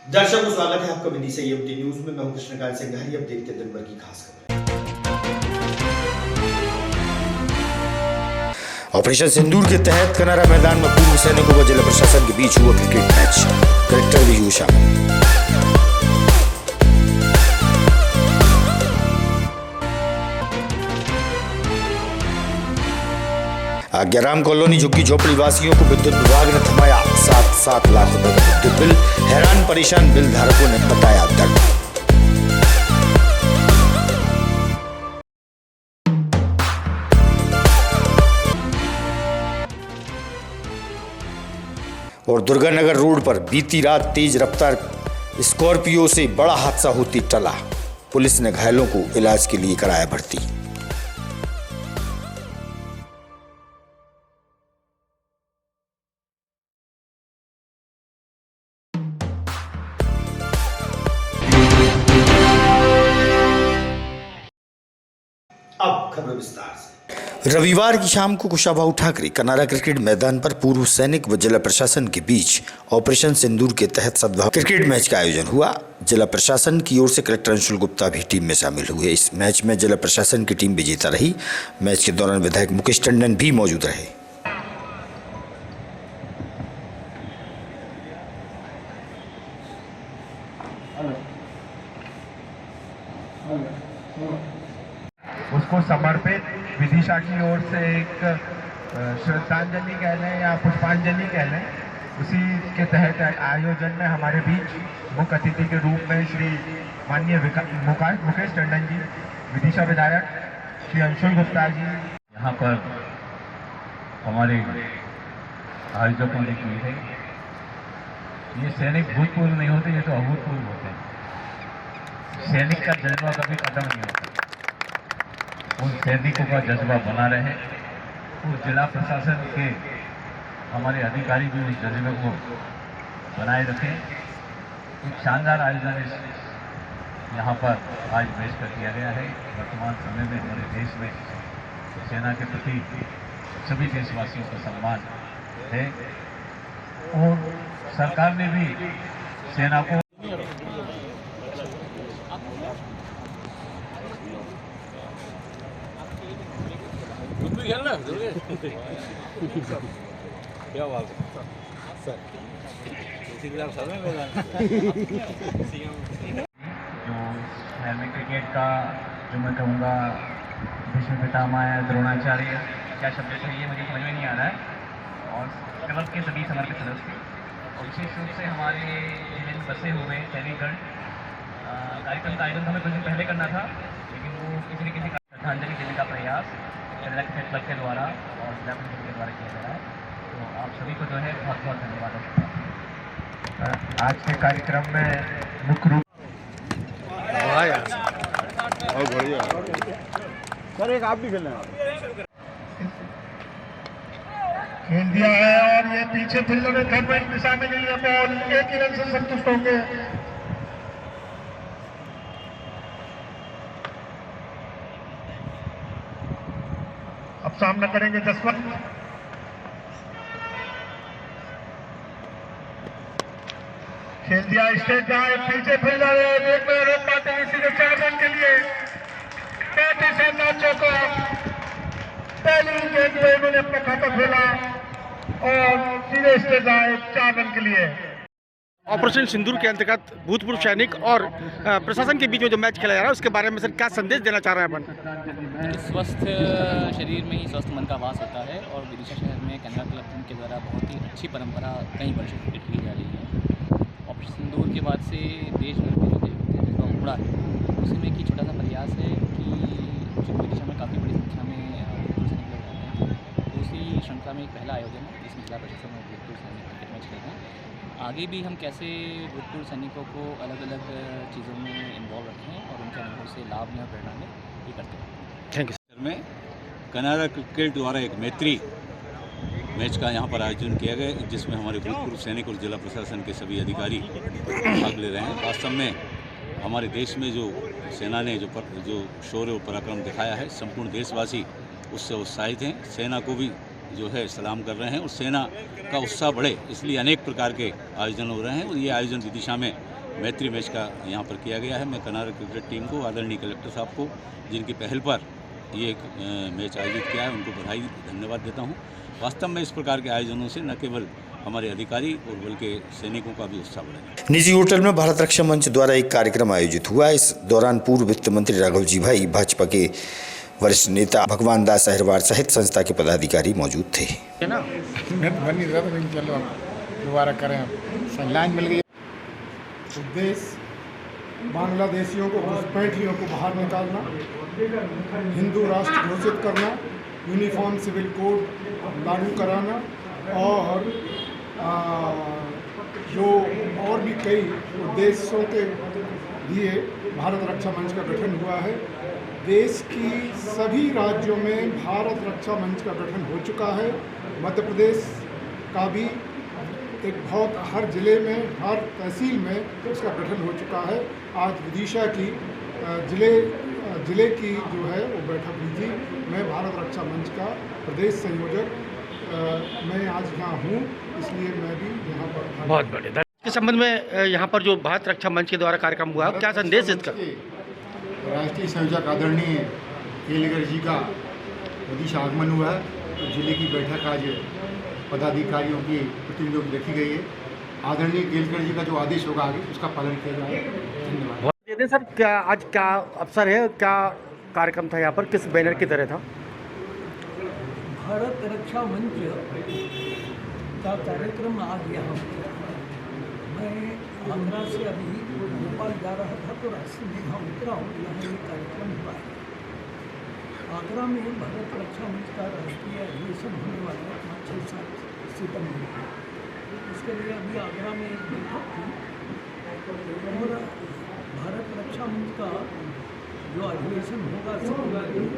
दर्शकों स्वागत है आपका विधि से यूटी न्यूज में। मैं हूं कृष्णकांत सिंघारी। अब देखते हैं दिन भर की खास खबरें। ऑपरेशन सिंदूर के तहत कनारा मैदान में पूर्व सैनिकों व जिला प्रशासन के बीच हुआ क्रिकेट मैच। कलेक्टर भी हुए शामिल। आज्ञाराम कॉलोनी झुग्गी झोपड़ी वासियों को विद्युत विभाग ने थमाया 7 लाख रुपए का विद्युत बिल। हैरान परेशान बिल धारकों ने बताया दर्द। और दुर्गानगर रोड पर बीती रात तेज रफ्तार स्कॉर्पियो से बड़ा हादसा होती टला। पुलिस ने घायलों को इलाज के लिए कराया भर्ती। अब खबर विस्तार से। रविवार की शाम को कुशाभाऊ ठाकरे कनारा क्रिकेट मैदान पर पूर्व सैनिक व जिला प्रशासन के बीच ऑपरेशन सिंदूर के तहत सद्भाव क्रिकेट मैच का आयोजन हुआ। जिला प्रशासन की ओर से कलेक्टर अंशुल गुप्ता भी टीम में शामिल हुए। इस मैच में जिला प्रशासन की टीम विजेता रही। मैच के दौरान विधायक मुकेश टंडन भी मौजूद रहे। उसको समर्पित विदिशा की ओर से एक श्रद्धांजलि कह लें या पुष्पांजलि कह लें, उसी के तहत आयोजन में हमारे बीच मुख्य अतिथि के रूप में श्री माननीय मुकेश टंडन जी, विदिशा विधायक श्री अंशुल गुप्ता जी यहाँ पर हमारे आयोजकों ने की है। ये सैनिक भूतपूर्व नहीं होते, ये तो अभूतपूर्व होते हैं। सैनिक का जज्बा कभी खत्म नहीं होता। उन सैनिकों का जज्बा बना रहे और जिला प्रशासन के हमारे अधिकारी भी उस जज्बे को बनाए रखें। एक शानदार आयोजन यहाँ पर आज पेश कर दिया गया है। वर्तमान समय में हमारे देश में सेना के प्रति सभी देशवासियों का सम्मान है और सरकार ने भी सेना को क्या बात है जो में क्रिकेट का जो मैं कहूँगा विश्व पितामह द्रोणाचार्य, क्या शब्द चाहिए मुझे समझ में नहीं आ रहा है। और क्लब के सभी समर्पित सदस्य और विशेष रूप से हमारे जिले में बसे हुए सैनिकगण। कार्यक्रम का आयोजन हमें कुछ दिन पहले करना था, लेकिन वो किसी न किसी श्रद्धांजलि देने का प्रयास क्लब के द्वारा और जिला प्रशासन के द्वारा किया जा रहा है। तो आप सभी को जो है बहुत बहुत धन्यवाद। आज के कार्यक्रम में मुख्य रूप सर एक आप भी खेलना खेल दिया है और ये पीछे फील्डर ने थर्ड पॉइंट दिशा में नहीं है। बॉल एक ही रन से संतुष्ट होंगे। अब सामना करेंगे जसवंत। खेल दिया स्टेट जाए, पीछे फील्डर है, एक में रोक पाते हैं सीधे 4 रन के लिए। पैंतीस मैचों का पहली गेंद पे इन्होंने अपना खाता खोला और सीधे स्टेट जाए 4 रन के लिए। ऑपरेशन सिंदूर के अंतर्गत भूतपूर्व सैनिक और प्रशासन के बीच में जो मैच खेला जा रहा है, उसके बारे में सर क्या संदेश देना चाह रहे हैं अपन? स्वस्थ शरीर में ही स्वस्थ मन का वास होता है और विदिशा शहर में कनारा क्लब के द्वारा बहुत ही अच्छी परंपरा कई वर्षों से की जा रही है। ऑपरेशन सिंदूर के बाद से देश भर में जो जज्बा उमड़ा है, उसी में एक छोटा सा प्रयास है कि जो विदिशा में काफ़ी बड़ी संख्या में भूतपूर्व सैनिक लोग रहते हैं, तो उसी श्रृंखला में एक पहला आयोजन है जिसमें जिला प्रशासन और भूतपूर्व सैनिक क्रिकेट मैच खेलते हैं। आगे भी हम कैसे भूतपूर्व सैनिकों को अलग अलग चीज़ों में इन्वॉल्व रखें और उनके अनुभव से लाभ लें और प्रेरणा लें, ये करते हैं। Thank you. में कनारा क्रिकेट द्वारा एक मैत्री मैच का यहाँ पर आयोजन किया गया, जिसमें हमारे भूतपूर्व सैनिक और जिला प्रशासन के सभी अधिकारी भाग ले रहे हैं। वास्तव में हमारे देश में जो सेना ने जो शौर्य और पराक्रम दिखाया है, संपूर्ण देशवासी उससे उत्साहित हैं। सेना को भी जो है सलाम कर रहे हैं और सेना का उत्साह बढ़े, इसलिए अनेक प्रकार के आयोजन हो रहे हैं। और ये आयोजन विदिशा में मैत्री मैच का यहाँ पर किया गया है। मैं कनारा क्रिकेट टीम को, आदरणीय कलेक्टर साहब को, जिनकी पहल पर ये एक मैच आयोजित किया है, उनको बधाई धन्यवाद देता हूँ। वास्तव में इस प्रकार के आयोजनों से न केवल हमारे अधिकारी और बल्कि सैनिकों का भी उत्साह बढ़ेगा। निजी होटल में भारत रक्षा मंच द्वारा एक कार्यक्रम आयोजित हुआ। इस दौरान पूर्व वित्त मंत्री राघव जी भाई, भाजपा के वरिष्ठ नेता भगवान दास अहिरवार सहित संस्था के पदाधिकारी मौजूद थे। दोबारा करें, लाइन मिल गई। उद्देश्य बांग्लादेशियों को, घुसपैठियों को बाहर निकालना, हिंदू राष्ट्र घोषित करना, यूनिफॉर्म सिविल कोड लागू कराना और जो और भी कई उद्देश्यों के लिए भारत रक्षा मंच का गठन हुआ है। देश की सभी राज्यों में भारत रक्षा मंच का गठन हो चुका है। मध्य प्रदेश का भी एक बहुत, हर ज़िले में, हर तहसील में उसका गठन हो चुका है। आज विदिशा की ज़िले की जो है वो बैठक हुई थी। मैं भारत रक्षा मंच का प्रदेश संयोजक, मैं आज यहाँ हूँ, इसलिए मैं भी यहाँ पर। बहुत बढ़िया। इस संबंध में यहाँ पर जो भारत रक्षा मंच के द्वारा कार्यक्रम हुआ, क्या संदेश इसका? राष्ट्रीय संयोजक आदरणीय केलकर जी का विदिशा आगमन हुआ है, तो जिले की बैठक आज पदाधिकारियों की प्रतिनिधियों की रखी गई है। आदरणीय केलकर जी का जो आदेश होगा आगे उसका पालन किया जाएगा। धन्यवाद। सर, क्या आज क्या अवसर है, क्या कार्यक्रम था यहाँ पर, किस बैनर की तरह था? भारत रक्षा मंच का कार्यक्रम आज यहाँ मैं आगरा से अभी भोपाल जा रहा था तो रास्ते में यहाँ उतरा हूँ। यहाँ ये कार्यक्रम हुआ है। आगरा में भारत रक्षा मंच का राष्ट्रीय अधिवेशन होने वाला है 5-6 सितंबर को। उसके लिए अभी आगरा में एक बैठक थी और भारत रक्षा मंच का जो अधिवेशन होगा सितंबर में,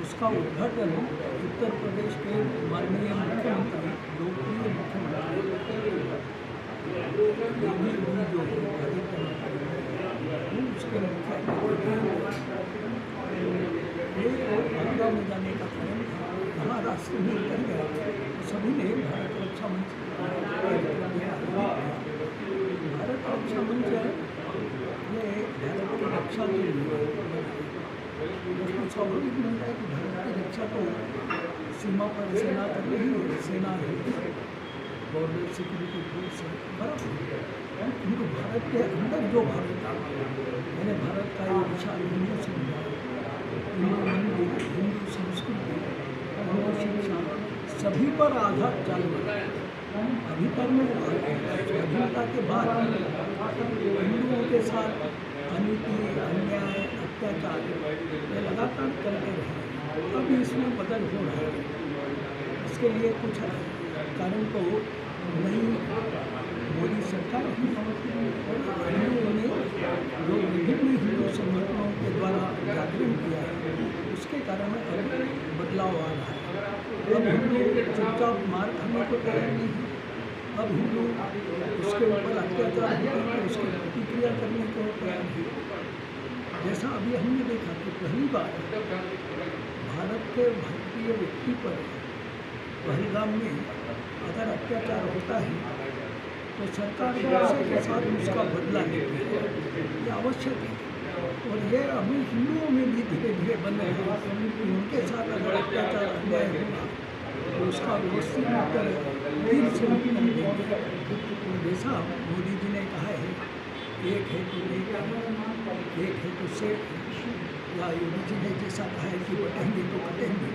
उसका उद्घाटन उत्तर प्रदेश के माननीय मुख्यमंत्री, लोकप्रिय मुख्यमंत्री जो उसके मुख्य आगरा में जाने का कारण था। यहाँ रास्ते में उतर गया तो सभी ने भारत रक्षा मंच भारत रक्षा मंच ये भारत की रक्षा के लिए उसमें स्वाभाविक बनता है कि भारत की रक्षा को सीमा पर सेना कर रही है, सेना है, बॉर्डर सिक्योरिटी फोर्स है, बराबर। किंतु भारत के अंदर जो भारत यानी भारत का ये विशाल हिंदू समुदाय, हिंदू मंदिर, हिंदू संस्कृति, हिंदू शिक्षा, सभी पर आघात चालू है। अभी तक में स्वाधीनता के बाद हिंदुओं के साथ अनीति, अन्याय, अत्याचार ये लगातार चलते रहे। अब इसमें बदल हो रहा है। इसके लिए कुछ कारण तो नहीं, मोदी सरकार हिंदुओं ने जो विभिन्न हिंदू संगठनों के द्वारा जागरण किया है, उसके कारण अब बदलाव आ रहा है। अब हिंदू चुपचाप मार खाने को तैयार नहीं है। अब हिंदू उसके ऊपर अत्याचार होने पर उसकी प्रतिक्रिया करने को तैयार है। जैसा अभी हमने देखा कि पहली बार भारत के भारतीय व्यक्ति पर पहलगाम में अगर अत्याचार होता है तो सरकार गुस्से के साथ उसका बदला लेती है। ये आवश्यक है और ये अभी हिंदुओं में भी धीरे धीरे बन रहा है कि उनके साथ अगर अत्याचार अन्याय होगा तो उसका व्यवस्थित उत्तर फिर से देंगे। जैसा मोदी जी ने कहा है, एक है तो एक है तो सेठ, या योगी जी ने जैसा कहा है कि बटेंगे तो कटेंगे,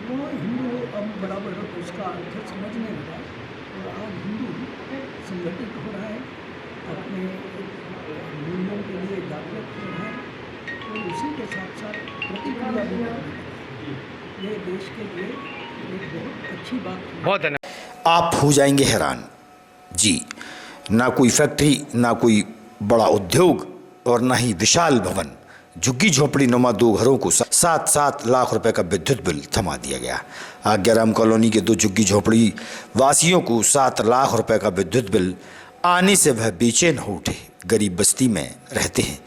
वो हिंदू अब बराबर उसका अर्थ समझने लगा और आज हिंदू संगठित हो रहा है, अपने मूल्यों के लिए जागृत हो रहा है और उसी के साथ साथ प्रतिक्रिया भी कर रहा है। ये देश के लिए एक बहुत अच्छी बात है। बहुत धन्यवाद। आप हो जाएंगे हैरान जी, ना कोई फैक्ट्री, ना कोई बड़ा उद्योग और ना ही विशाल भवन, झुग्गी झोपड़ी नुमा 2 घरों को 7-7 लाख रुपए का विद्युत बिल थमा दिया गया। आज्ञाराम कॉलोनी के 2 झुग्गी झोपड़ी वासियों को 7 लाख रुपए का विद्युत बिल आने से वह बेचैन हो उठे। गरीब बस्ती में रहते हैं।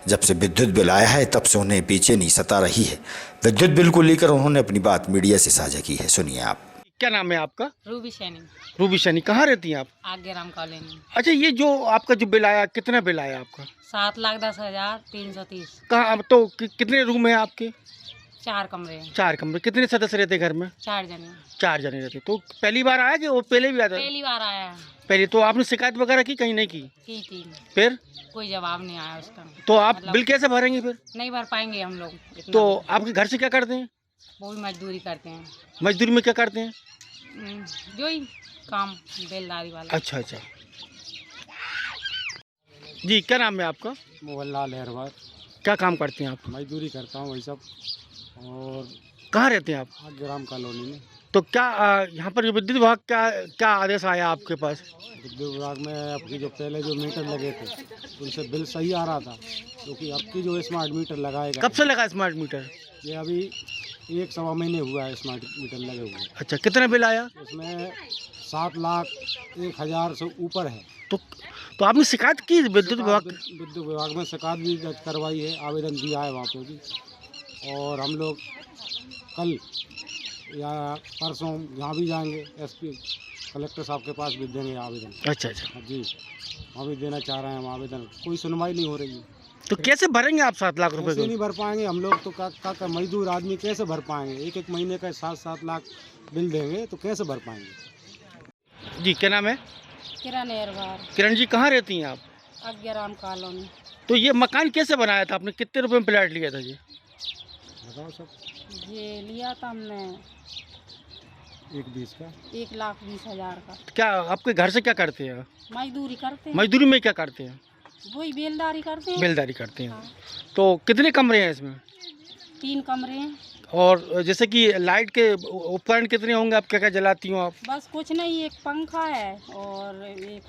जब से विद्युत बिल आया है तब से उन्हें बेचैनी सता रही है। विद्युत बिल को लेकर उन्होंने अपनी बात मीडिया से साझा की है, सुनिए आप। क्या नाम है आपका? Ruby Saini, Ruby Saini. कहाँ रहती हैं आप? आगे राम कॉलोनी। अच्छा, ये जो आपका जो बिल आया, कितना बिल आया आपका? 7,10,330। कहाँ तो कितने रूम है आपके? 4 कमरे हैं। 4 कमरे। कितने सदस्य रहते घर में? 4 जने। 4 जने रहते। तो पहली बार आया कि वो पहले भी आता? पहली बार आया है। पहले तो आपने शिकायत वगैरह की? कहीं नहीं की? की थी, फिर कोई जवाब नहीं आया उसका। तो आप मतलब बिल कैसे भरेंगे फिर? नहीं भर पाएंगे हम लोग इतना। तो आपके घर से क्या करते हैं? वो भी मजदूरी करते हैं। मजदूरी में क्या करते हैं? जो ही काम बेलदारी वाला। अच्छा अच्छा जी। क्या नाम है आपका? मोहनलाल हेरवार। क्या काम करते हैं आप? मजदूरी करता हूँ वही सब। और कहाँ रहते हैं आप? आगे राम कॉलोनी में। तो क्या यहाँ पर विद्युत विभाग क्या आदेश आया आपके पास? विद्युत विभाग में आपकी जो पहले जो मीटर लगे थे उनसे बिल सही आ रहा था, क्योंकि अब की जो स्मार्ट मीटर लगाएगा। कब से लगा स्मार्ट मीटर? ये अभी 1-1.25 महीने हुआ है स्मार्ट मीटर लगे हुए। अच्छा, कितना बिल आया? उसमें 7,01,000 से ऊपर है। तो आपने शिकायत की विद्युत विभाग? विद्युत विभाग में शिकायत भी दर्ज करवाई है, आवेदन दिया है वहाँ पे भी। और हम लोग कल या परसों यहाँ भी जाएंगे, एसपी कलेक्टर साहब के पास भी देंगे आवेदन। अच्छा अच्छा जी, वहाँ भी देना चाह रहे हैं हम आवेदन। कोई सुनवाई नहीं हो रही है। तो कैसे भरेंगे आप 7 लाख रुपए? कैसे नहीं भर पाएंगे हम लोग, तो का मजदूर आदमी कैसे भर पाएंगे? 1-1 महीने का 7-7 लाख बिल देंगे तो कैसे भर पाएंगे? जी, क्या नाम है? किरण एरवार। किरण जी, कहाँ रहती हैं आप? आगे राम कॉलोनी। तो ये मकान कैसे बनाया था आपने? कितने रुपए में प्लाट लिया था ये? बताओ सब। ये लिया था हमने 1,20 का। 1,20,000 का। क्या आपके घर से क्या करते हैं? मजदूरी करते हैं। मजदूरी में क्या करते हैं? वही बेलदारी करते हैं। बेलदारी करते हैं। हाँ। तो कितने कमरे हैं इसमें? 3 कमरे हैं। और जैसे कि लाइट के उपकरण कितने होंगे? आप क्या क्या जलाती हो आप? बस कुछ नहीं, एक पंखा है और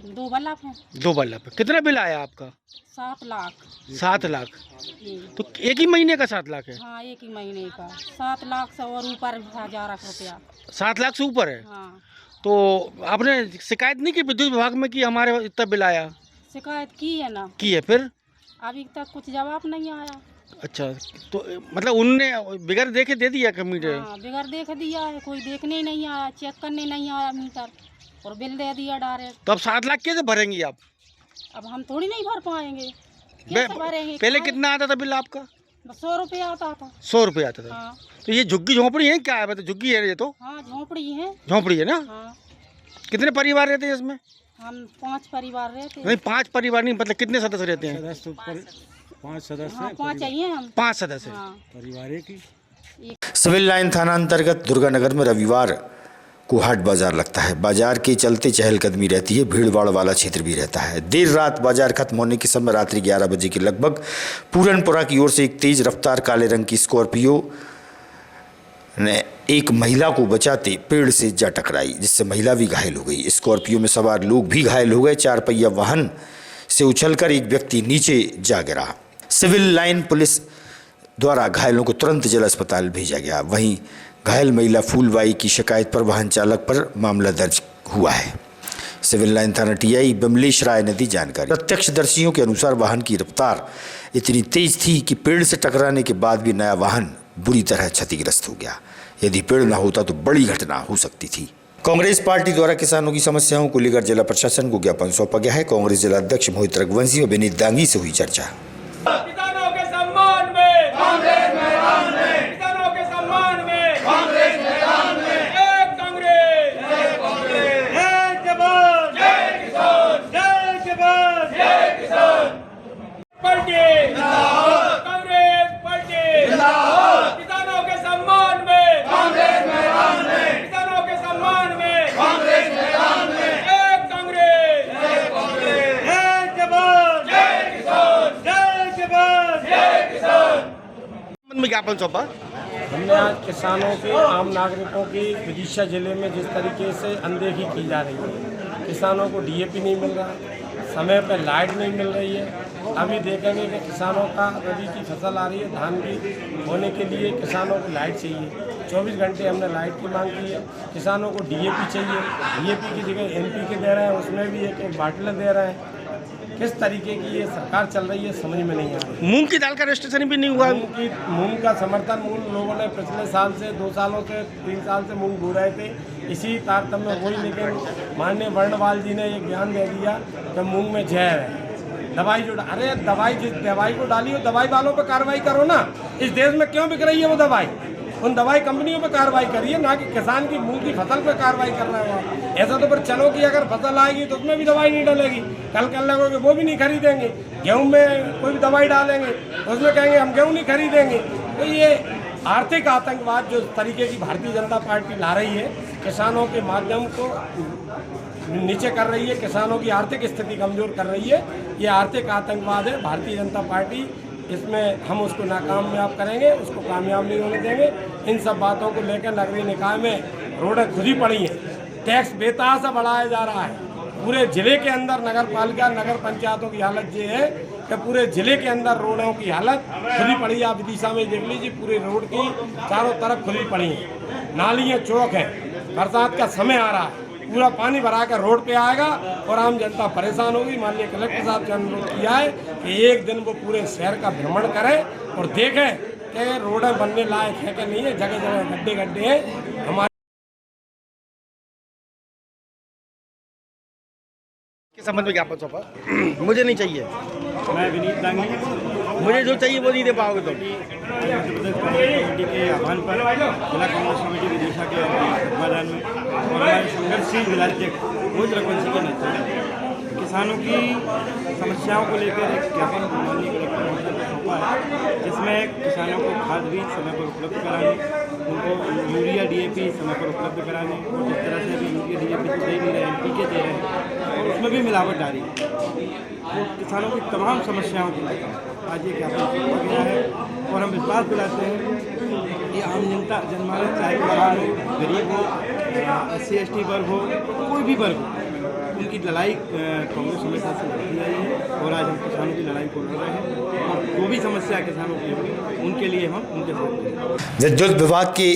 2 बल्ब हैं। 2 बल्ब। कितना बिल आया आपका? 7 लाख। 7 लाख। जी। तो एक ही महीने का 7 लाख है? हाँ, एक ही महीने का 7 लाख से और ऊपर 1,000 रुपया। 7 लाख से ऊपर है? हाँ। तो आपने शिकायत नहीं की विद्युत विभाग में कि हमारे इतना बिल आया? शिकायत की है ना। की है, फिर? अभी तक कुछ जवाब नहीं आया। अच्छा, तो मतलब उनने बिगर देखे दे दिया कि मीटर? हाँ, बिगर देख दिया है, कोई देखने ही नहीं आया, चेक करने नहीं आया मीटर, और बिल दे दिया डायरेक्ट। तो अब 7 लाख कैसे भरेंगी आप? अब हम थोड़ी नहीं भर पाएंगे। कैसे भरेंगे? पहले कितना आता था बिल आपका? बस 100 रुपया आता था। 100 रुपये आता था। हाँ। तो ये झुग्गी झोंपड़ी है क्या है? मतलब झुग्गी है ये तो? हाँ, झोंपड़ी है। झोंपड़ी है ना? हाँ। कितने परिवार रहते हैं इसमें? हम 5 परिवार रहते हैं। नहीं, 5 परिवार नहीं, मतलब कितने सदस्य रहते हैं? 5 सदस्य। हाँ, 5 चाहिए हम। 5 सदस्य। हाँ। परिवार की। सिविल लाइन थाना अंतर्गत दुर्गानगर में रविवार को हाट बाजार लगता है। बाजार के चलते चहलकदमी रहती है, भीड़ भाड़ वाला क्षेत्र भी रहता है। देर रात बाजार खत्म होने के समय रात्रि 11 बजे के लगभग पूरनपुरा की ओर से एक तेज रफ्तार काले रंग की स्कॉर्पियो ने एक महिला को बचाते पेड़ से जा टकराई, जिससे महिला भी घायल हो गई। स्कॉर्पियो में सवार लोग भी घायल हो गए। 4 पहिया वाहन से उछलकर एक व्यक्ति नीचे जा गिरा। सिविल लाइन पुलिस द्वारा घायलों को तुरंत जिला अस्पताल भेजा गया। वहीं घायल महिला फूलबाई की शिकायत पर वाहन चालक पर मामला दर्ज हुआ है। सिविल लाइन थाना टीआई बिमलेश राय ने दी जानकारी। प्रत्यक्षदर्शियों के अनुसार वाहन की रफ्तार इतनी तेज थी कि पेड़ से टकराने के बाद भी नया वाहन बुरी तरह क्षतिग्रस्त हो गया। यदि पेड़ न होता तो बड़ी घटना हो सकती थी। कांग्रेस पार्टी द्वारा किसानों की समस्याओं को लेकर जिला प्रशासन को ज्ञापन सौंपा गया है। कांग्रेस जिला अध्यक्ष मोहित रघुवंशी और विनीत दांगी से हुई चर्चा। किसानों के सम्मान में कांग्रेस मैदान में, किसानों के सम्मान में कांग्रेस मैदान में, एक कांग्रेस, जय कांग्रेस, जय जवान, जय किसान, जय जवान, जय किसान। पार्टी जिंदाबाद, कांग्रेस पार्टी जिंदाबाद। किसानों के सम्मान में कांग्रेस मैदान में, किसानों के सम्मान में कांग्रेस मैदान में, एक कांग्रेस, जय कांग्रेस, जय जवान, जय किसान, जय जवान, जय किसान। में ज्ञापन सौंपा। हमने आज किसानों के, आम नागरिकों की विदिशा जिले में जिस तरीके से अनदेखी की जा रही है, किसानों को डीएपी नहीं मिल रहा, समय पर लाइट नहीं मिल रही है। अभी देखेंगे कि किसानों का रबी की फसल आ रही है, धान की होने के लिए किसानों को लाइट चाहिए। 24 घंटे हमने लाइट की मांग की है। किसानों को डीएपी चाहिए, डीएपी की जगह एनपीके दे रहे हैं, उसमें भी एक बाटला दे रहे हैं। किस तरीके की ये सरकार चल रही है समझ में नहीं आ रही। मूंग की दाल का रजिस्ट्रेशन भी नहीं हुआ। मूंग का समर्थन मूल लोगों ने पिछले साल से 2 सालों से 3 साल से मूंग बो रहे थे, इसी तारतम्य में हुई। लेकिन माननीय वर्णवाल जी ने ये ज्ञान दे दिया कि मूंग में जहर है, दवाई जो अरे दवाई जिस दवाई को डाली हो दवाई वालों पर कार्रवाई करो ना। इस देश में क्यों बिक रही है वो दवाई? उन दवाई कंपनियों पे कार्रवाई करिए, ना कि किसान की मूंग की फसल पे कार्रवाई कर रहे हो। ऐसा तो फिर चलो कि अगर फसल आएगी तो उसमें भी दवाई नहीं डलेगी, कल लगोगे वो भी नहीं खरीदेंगे। गेहूं में कोई भी दवाई डालेंगे उसमें कहेंगे हम गेहूं नहीं खरीदेंगे। तो ये आर्थिक आतंकवाद जो तरीके की भारतीय जनता पार्टी ला रही है, किसानों के माध्यम को नीचे कर रही है, किसानों की आर्थिक स्थिति कमज़ोर कर रही है, ये आर्थिक आतंकवाद है। भारतीय जनता पार्टी इसमें हम उसको नाकामयाब करेंगे, उसको कामयाब नहीं होने देंगे। इन सब बातों को लेकर नगरीय निकाय में रोडें खुद ही पड़ी हैं, टैक्स बेतहाशा बढ़ाया जा रहा है। पूरे ज़िले के अंदर नगर पालिका नगर पंचायतों की हालत ये है कि पूरे ज़िले के अंदर रोडों की हालत खुली पड़ी है। आप विदिशा में देख लीजिए, पूरे रोड की चारों तरफ खुली पड़ी हैं, नालियाँ चौक हैं। बरसात का समय आ रहा है, पूरा पानी भरा कर रोड पे आएगा और आम जनता परेशान होगी। माननीय कलेक्टर साहब ने अनुरोध किया है कि एक दिन वो पूरे शहर का भ्रमण करें और देखें कि रोडें बनने लायक है कि नहीं है। जगह जगह गड्ढे गड्ढे हैं। हमारे के संबंध में ज्ञापन सौंपा, मुझे नहीं चाहिए। मैं विनीत दांगी, मुझे जो चाहिए वो नहीं दे पाओगे तुम। कमेटी के आह्वान पर जिला कांग्रेस कमेटी विदिशा के मैदान में और हमारे संघर्षशील जिलाध्यक्ष भोज रघुवंशी के नेतृत्व में किसानों की समस्याओं को लेकर एक ज्ञापन माननीय कलेक्टर महोदय को सौंपा है, जिसमें किसानों को खाद बीज समय पर उपलब्ध कराने, उनको यूरिया DAP समय पर उपलब्ध कराने, और जिस तरह से अभी यूरिया DAP तो दे नहीं रहे NPK दे रहे हैं और उसमें भी मिलावट डाली है, तो किसानों की तमाम समस्याओं को आज ये ज्ञापन सौंपा गया है। और हम विश्वास दिलाते हैं कि आम जनता जनमानस, चाहे किसान हो, गरीब हो, SC ST वर्ग हो, कोई भी वर्ग हो, उनकी लड़ाई कांग्रेस हमेशा से लड़ती आई है और आज हम किसानों की लड़ाई को लड़ रहे हैं। और जो भी समस्या किसानों की होगी उनके लिए हम उनके साथ। विद्युत विभाग के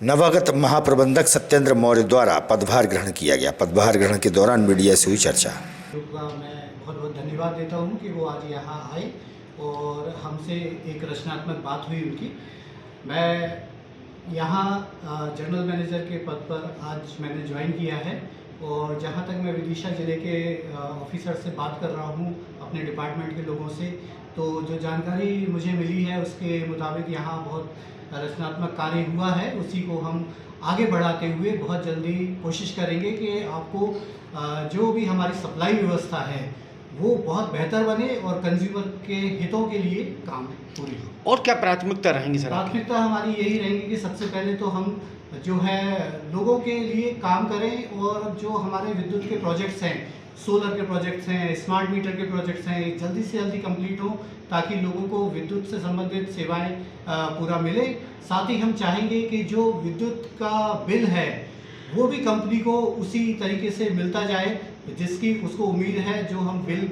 नवागत महाप्रबंधक सत्येंद्र मौर्य द्वारा पदभार ग्रहण किया गया। पदभार ग्रहण के दौरान मीडिया से हुई चर्चा। मैं बहुत बहुत धन्यवाद देता हूं कि वो आज यहाँ आए और हमसे एक रचनात्मक बात हुई उनकी। मैं यहाँ जनरल मैनेजर के पद पर आज मैंने ज्वाइन किया है और जहाँ तक मैं विदिशा ज़िले के ऑफिसर से बात कर रहा हूँ, अपने डिपार्टमेंट के लोगों से, तो जो जानकारी मुझे मिली है उसके मुताबिक यहाँ बहुत रचनात्मक कार्य हुआ है। उसी को हम आगे बढ़ाते हुए बहुत जल्दी कोशिश करेंगे कि आपको जो भी हमारी सप्लाई व्यवस्था है वो बहुत बेहतर बने और कंज्यूमर के हितों के लिए काम पूरी हो। और क्या प्राथमिकता रहेंगी सर? प्राथमिकता हमारी यही रहेंगी कि सबसे पहले तो हम जो है लोगों के लिए काम करें और जो हमारे विद्युत के प्रोजेक्ट्स हैं, सोलर के प्रोजेक्ट्स हैं, स्मार्ट मीटर के प्रोजेक्ट्स हैं, जल्दी से जल्दी कंप्लीट हो ताकि लोगों को विद्युत से संबंधित सेवाएं पूरा मिले। साथ ही हम चाहेंगे कि जो विद्युत का बिल है वो भी कंपनी को उसी तरीके से मिलता जाए जिसकी उसको उम्मीद है। जो हम बिल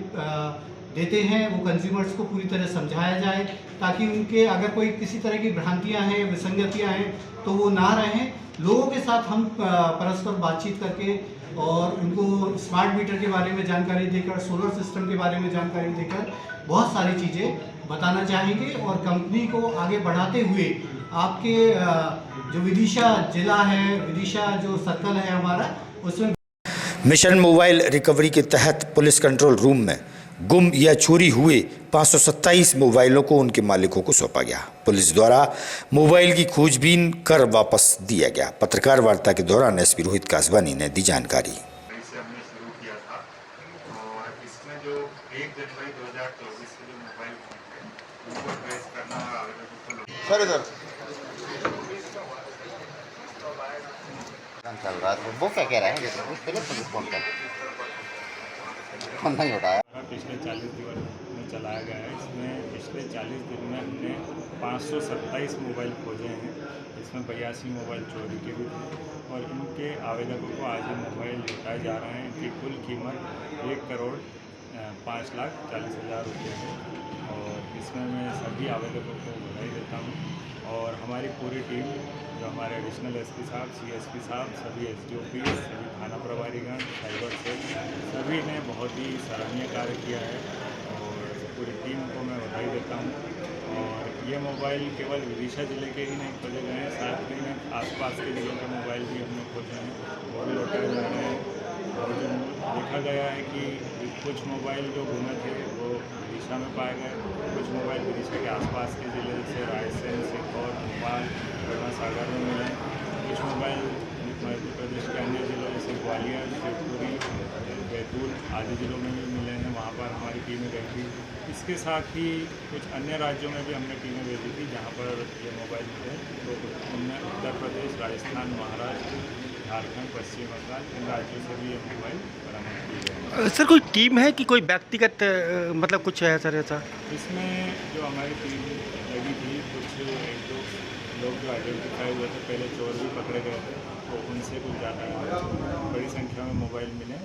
देते हैं वो कंज्यूमर्स को पूरी तरह समझाया जाए ताकि उनके अगर कोई किसी तरह की भ्रांतियां हैं, विसंगतियां हैं तो वो ना रहें। लोगों के साथ हम परस्पर बातचीत करके और उनको स्मार्ट मीटर के बारे में जानकारी देकर, सोलर सिस्टम के बारे में जानकारी देकर बहुत सारी चीज़ें बताना चाहेंगे और कंपनी को आगे बढ़ाते हुए आपके जो विदिशा जिला है, विदिशा जो सर्कल है हमारा, उसमें मिशन मोबाइल रिकवरी के तहत पुलिस कंट्रोल रूम में गुम या चोरी हुए 527 मोबाइलों को उनके मालिकों को सौंपा गया। पुलिस द्वारा मोबाइल की खोजबीन कर वापस दिया गया। पत्रकार वार्ता के दौरान SP रोहित कासवानी ने दी जानकारी। चल रहा है वो क्या कह रहा है फोन नहीं उठाया। पिछले 40 दिन में चलाया गया है। इसमें पिछले 40 दिन में हमने 527 मोबाइल खोजे हैं। इसमें 82 मोबाइल चोरी के भी थे और इनके आवेदकों को आज ये मोबाइल लौटाए जा रहे हैं। इनकी कुल कीमत 1,05,40,000 रुपये है और इसमें मैं सभी आवेदकों को बधाई देता हूँ। और हमारी पूरी टीम जो हमारे एडिशनल SP साहब, CSP साहब, सभी SDOP, सभी थाना प्रभारीगण, साइबर सेल सभी ने बहुत ही सराहनीय कार्य किया है और पूरी टीम को मैं बधाई देता हूँ। और ये मोबाइल केवल विदिशा ज़िले के ही नहीं खोजे गए हैं, साथ में आसपास के ज़िलों के मोबाइल भी हमने खोजे हैं, वो भी लौटाए जा रहे हैं। और जो देखा गया है कि कुछ मोबाइल जो गुमे थे वो विदिशा में पाए गए, कुछ मोबाइल विदिशा के आसपास के ज़िले जैसे रायसेन, सीहोर, भोपाल, सागर में मिले। कुछ मोबाइल मध्य प्रदेश के अन्य जिलों जैसे ग्वालियर, शिवपुरी, बैतूल आदि जिलों में भी मिले हैं, वहाँ पर हमारी टीमें गई थी। इसके साथ ही कुछ अन्य राज्यों में भी हमने टीमें भेजी थी जहाँ पर ये मोबाइल थे, तो उनमें उत्तर प्रदेश, राजस्थान, महाराष्ट्र, झारखंड, पश्चिम बंगाल, इन राज्यों से भी ये मोबाइल बरामद किए गए। सर कोई टीम है कि कोई व्यक्तिगत मतलब कुछ है सर ऐसा? इसमें जो हमारी टीम लगी थी, कुछ एक दो लोग जो आइडेंटिफाई हुए थे, पहले चोर भी पकड़े गए थे, तो उनसे कुछ ज़्यादा बड़ी संख्या में मोबाइल मिले।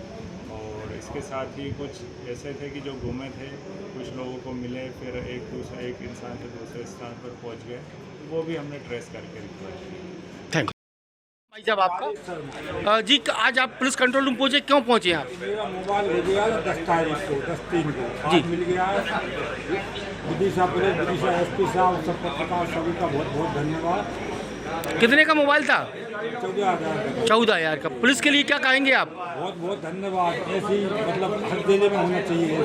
और इसके साथ ही कुछ ऐसे थे कि जो गुमे थे, कुछ लोगों को मिले, फिर एक इंसान से दूसरे स्थान पर पहुंच गए, वो भी हमने ट्रेस करके रिकवर किया। थैंक यू भाई साहब आपका। जी आज आप पुलिस कंट्रोल रूम पहुँचे, क्यों पहुँचे आप? मेरा मोबाइल हो गया 10 तारीख को, 10/3 को जी मिल गया। विदिशा पुलिस, विदिशा एसपी साहब, सब पत्रकार सभी का बहुत बहुत धन्यवाद। कितने का मोबाइल था? 14,000 का। 14,000 का। पुलिस के लिए क्या कहेंगे आप? बहुत बहुत धन्यवाद। ऐसी मतलब हर जिले में होना चाहिए,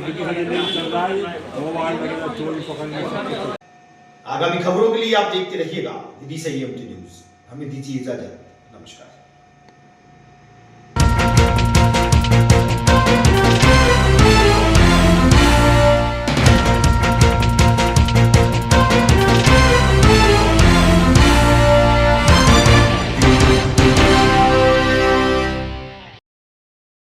विदिशा जिले में चल रहा है मोबाइल वगैरह चोरी पकड़ने सब। आगामी खबरों के लिए आप देखते रहिएगा विदिशा EMT न्यूज़। हमें दीजिए इजाजत। नमस्कार।